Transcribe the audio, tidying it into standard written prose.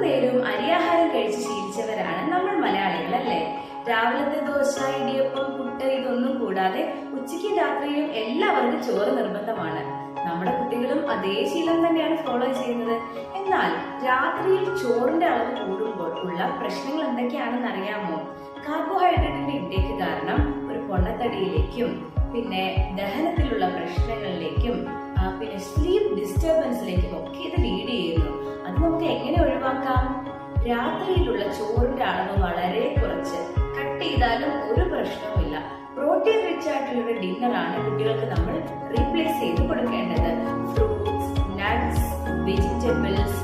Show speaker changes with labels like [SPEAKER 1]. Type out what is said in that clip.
[SPEAKER 1] നേരവും അരിയാഹാരം കഴിച്ച് ശീലിച്ചവരാണ് നമ്മൾ മലയാളികൾ, അല്ലേ? രാവിലത്തെ ദോശ, ഇടിയപ്പം, പുട്ട് ഇതൊന്നും കൂടാതെ ഉച്ചയ്ക്കും രാത്രിയിലും എല്ലാവർക്കും ചോറ് നിർബന്ധമാണ്. നമ്മുടെ കുട്ടികളും അതേ ശീലം തന്നെയാണ് ഫോളോ ചെയ്യുന്നത്. എന്നാൽ രാത്രിയിൽ ചോറിന്റെ അളവ് കൂടുമ്പോൾ ഉള്ള പ്രശ്നങ്ങൾ എന്തൊക്കെയാണെന്ന് അറിയാമോ? കാർബോഹൈഡ്രേറ്റിന്റെ ഇൻടേക്ക് കാരണം ഒരു പൊണ്ണത്തടിയിലേക്കും പിന്നെ ദഹനത്തിലുള്ള പ്രശ്നങ്ങളിലേക്കും പിന്നെ സ്ലീപ്പ് ഡിസ്റ്റർബൻസിലേക്കും ഒക്കെ ഇത് ലീഡ് ചെയ്യുന്നു. അത് നമുക്ക് എങ്ങനെ ഒഴിവാക്കാം? രാത്രിയിലുള്ള ചോറിന്റെ അളവ് വളരെ കുറച്ച് കട്ട് ചെയ്താലും ഒരു പ്രശ്നവുമില്ല. പ്രോട്ടീൻ റിച്ച് ആയിട്ടുള്ള ഒരു ഡിന്നറാണ് കുട്ടികൾക്ക് നമ്മൾ റീപ്ലേസ് ചെയ്ത് കൊടുക്കേണ്ടത്. Fruits, nuts, vegetables